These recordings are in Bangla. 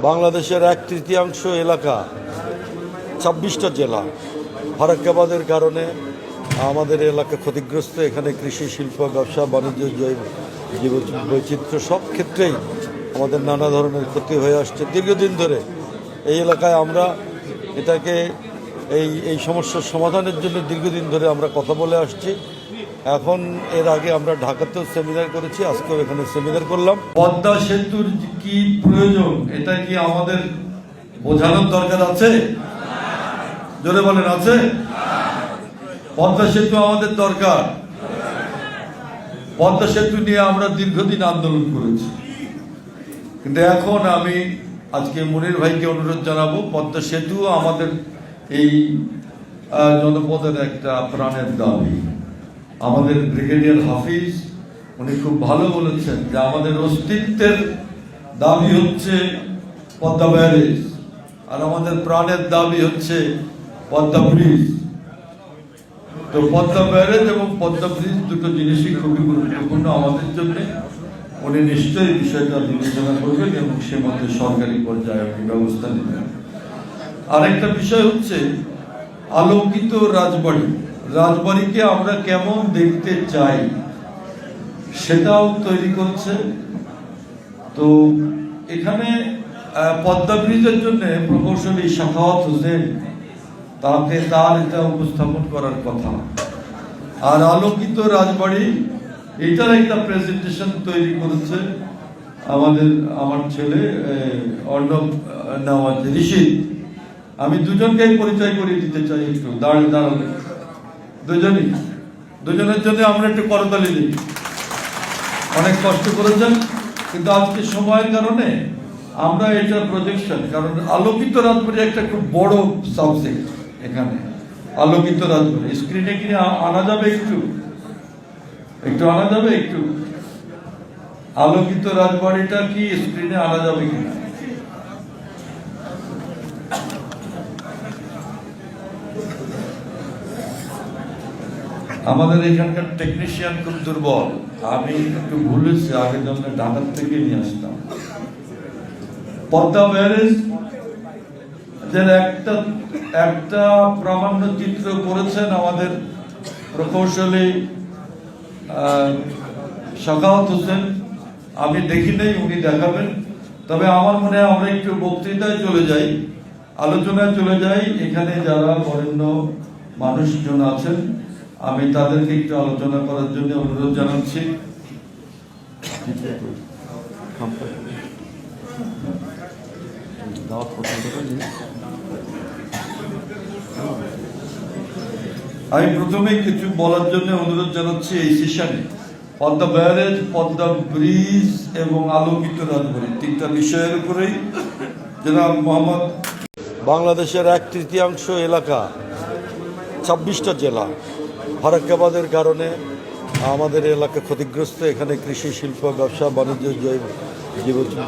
বাংলাদেশের 1/3 এলাকা 26টা জেলা ফারাক্কাবাদের কারণে আমাদের এলাকা ক্ষতিগ্রস্ত। এখানে কৃষি, শিল্প, ব্যবসা, বাণিজ্য, জৈব বৈচিত্র্য সব ক্ষেত্রেই আমাদের নানা ধরনের ক্ষতি হয়ে আসছে দীর্ঘদিন ধরে। এই এলাকায় আমরা এটাকে এই সমস্যার সমাধানের জন্য দীর্ঘদিন ধরে আমরা কথা বলে আসছি। এখন এর আগে আমরা ঢাকাতেও সেমিনার করেছি, আজকেও এখানে সেমিনার করলাম। পদ্মা সেতুর কি প্রয়োজন এটা কি আমাদের বোঝানোর দরকার আছে? জোরে বলেন, আছে? পদ্মা সেতু আমাদের দরকার। পদ্মা সেতু নিয়ে আমরা দীর্ঘদিন আন্দোলন করেছি, কিন্তু এখন আমি আজকে মনির ভাইকে অনুরোধ জানাবো, পদ্মা সেতু আমাদের এই জনপদের একটা প্রাণের দাবি। আমাদের ব্রিগেডিয়ার হাফিজ উনি খুব ভালো বলেছেন যে আমাদের অস্তিত্বের দাবি হচ্ছে পদ্মা ব্যারেজ, আর আমাদের প্রাণের দাবি হচ্ছে পদ্মা ব্রিজ। তো পদ্মা ব্যারেজ এবং পদ্মা ব্রিজ দুটো জিনিসই খুবই গুরুত্বপূর্ণ আমাদের জন্য। উনি নিশ্চয়ই বিষয়টা বিবেচনা করবেন এবং সে মধ্যে সরকারি পর্যায়ে ব্যবস্থা নেবেন। আরেকটা বিষয় হচ্ছে আলোকিত রাজবাড়ি। রাজবাড়িকে আমরা কেমন দেখতে চাই সেটাও তৈরি করছে। তো এখানে পদ্মা ব্রিজের জন্য প্রকৌশলী সাখাওয়াত হোসেন তার এটা উপস্থাপন করার কথা। আর আলোকিত রাজবাড়ি এটার একটা প্রেজেন্টেশন তৈরি করেছে আমার ছেলে অর্ণব নওয়াজ ঋষি। আমি দুজনকেই পরিচয় করিয়ে দিতে চাই, একটু দাঁড়ানো দুজনের জন্য আমরা একটু করতালি দিই। অনেক কষ্ট করেছেন, কিন্তু আজকে সময়ের কারণে আমরা এটা প্রজেকশন, কারণ আলোকিত রাজবাড়ি একটা খুব বড় সাবজেক্ট। এখানে আলোকিত রাজবাড়ি স্ক্রিনে কি আনা যাবে? একটু আনা যাবে? একটু আলোকিত রাজবাড়িটা কি স্ক্রিনে আনা যাবে কিনা? আমাদের এখানকার টেকনিশিয়ান খুব দুর্বল। আমি একটু ভুলেছি, আগে জন্য ঢাকার থেকে নিয়ে আসতাম। পদ্মা ব্যারেজ একটা প্রামাণ্য চিত্র করেছেন আমাদের প্রকৌশলী সাখাওয়াত হোসেন। আমি দেখি নাই, উনি দেখাবেন। তবে আমার মনে হয় আমরা একটু বক্তৃতায় চলে যাই, আলোচনায় চলে যাই। এখানে যারা বরেণ্য মানুষজন আছেন আমি তাদেরকে একটু আলোচনা করার জন্য অনুরোধ জানাচ্ছি। আমি প্রথমে কিছু বলার জন্য অনুরোধ জানাচ্ছি। এই সেশনে পদ্মা ব্যারেজ, পদ্মা ব্রিজ এবং আলোকিত রাজবাড়ি তিনটা বিষয়ের উপরেই জনাব মোহাম্মদ। বাংলাদেশের 1/3 এলাকা 26টা জেলা ফারাক্কাবাদের কারণে আমাদের এলাকা ক্ষতিগ্রস্ত। এখানে কৃষি, শিল্প, ব্যবসা, বাণিজ্য, জৈব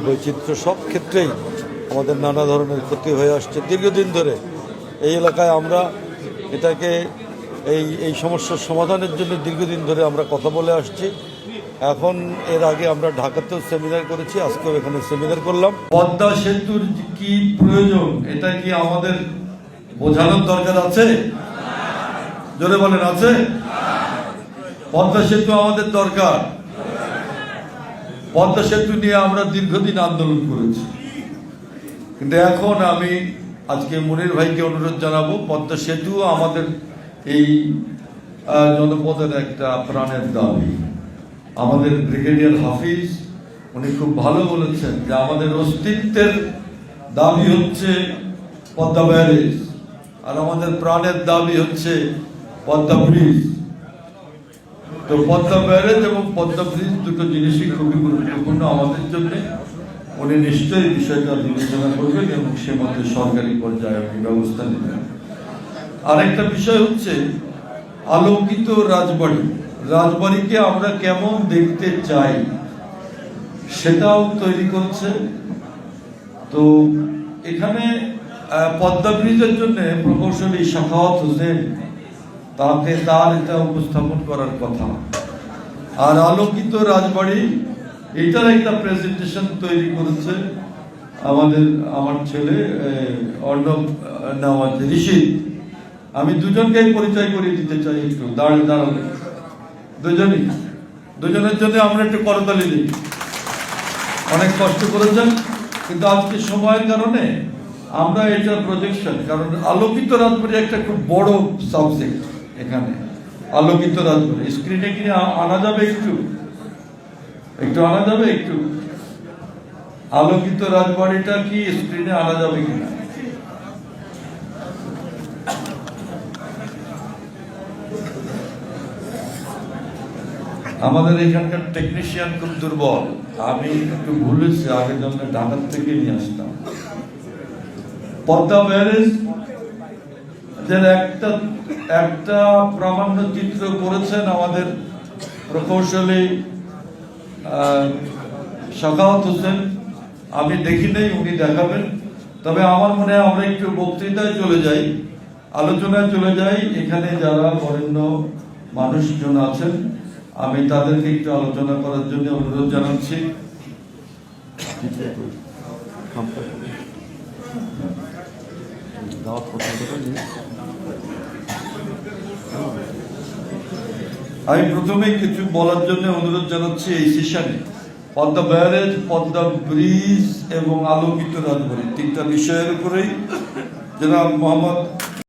বৈচিত্র্য সব ক্ষেত্রেই আমাদের নানা ধরনের ক্ষতি হয়ে আসছে দীর্ঘদিন ধরে। এই এলাকায় আমরা এটাকে এই সমস্যার সমাধানের জন্য দীর্ঘদিন ধরে আমরা কথা বলে আসছি। এখন এর আগে আমরা ঢাকাতেও সেমিনার করেছি, আজকেও এখানে সেমিনার করলাম। পদ্মা সেতুর কি প্রয়োজন এটা কি আমাদের বোঝানোর দরকার আছে? জোরে বলেন, আছে? পদ্মা সেতু আমাদের দরকার। পদ্মা সেতু নিয়ে আমরা দীর্ঘদিন আন্দোলন করেছি, কিন্তু এখন আমি আজকে মনির ভাইকে অনুরোধ জানাবো, পদ্মা সেতু আমাদের এই জনপদের একটা প্রাণের দাবি। আমাদের ব্রিগেডিয়ার হাফিজ উনি খুব ভালো বলেছেন যে আমাদের অস্তিত্বের দাবি হচ্ছে পদ্মা ব্যারেজ, আর আমাদের প্রাণের দাবি হচ্ছে পদ্মা ব্রিজ। তো পদ্মা ব্যারেজ এবং পদ্মা ব্রিজ দুটো জিনিসই খুবই গুরুত্বপূর্ণ আমাদের জন্য। উনি নিশ্চয়ই বিষয়টা বিবেচনা করবেন এবং সে মধ্যে সরকারি পর্যায়ে ব্যবস্থা নেবেন। আরেকটা বিষয় হচ্ছে আলোকিত রাজবাড়ি। রাজবাড়িকে আমরা কেমন দেখতে চাই সেটাও তৈরি করছে। তো এখানে পদ্মা ব্রিজের জন্য প্রকৌশলী সাখাওয়াত হোসেন তার এটা উপস্থাপন করার কথা। আর আলোকিত রাজবাড়ি এটার একটা প্রেজেন্টেশন তৈরি করেছে আমার ছেলে অর্ণব নেওয়াজ ঋষিদ, আমি দুজনকেই পরিচয় করিয়ে দিতে চাই। একটু দাঁড়াবে দুজনের জন্য আমরা একটু করতালি দিই। অনেক কষ্ট করেছেন, কিন্তু আজকে সময়ের কারণে আমরা এটা প্রজেকশন, কারণ আলোকিত রাজবাড়ি একটা খুব বড় সাবজেক্ট। এখানে আলোকিত রাজবাড়ি স্ক্রিনে কি আনা যাবে? একটু আনা যাবে? একটু আলোকিত রাজবাড়িটা কি স্ক্রিনে আনা যাবে কিনা? আমাদের এখানকার টেকনিশিয়ান খুব দুর্বল। আমি একটু ভুলেছি, আগের জন্য ঢাকার থেকে নিয়ে আসতাম। পদ্মা ব্যারেজ একটা প্রামাণ্য চিত্র করেছেন আমাদের প্রকৌশলী শাখাওয়াত হোসেন। আমি দেখি নাই, উনি দেখাবেন। তবে আমার মনে হয় আমরা একটু বক্তৃতায় চলে যাই, আলোচনায় চলে যাই। এখানে যারা বরেণ্য মানুষজন আছেন, আমি তাদেরকে একটু আলোচনা করার জন্য অনুরোধ জানাচ্ছি। আমি প্রথমে কিছু বলার জন্য অনুরোধ জানাচ্ছি। এই সেশনে পদ্মা ব্যারেজ, পদ্মা ব্রিজ এবং আলোকিত রাজবাড়ি তিনটা বিষয়ের উপরেই জনাব মোহাম্মদ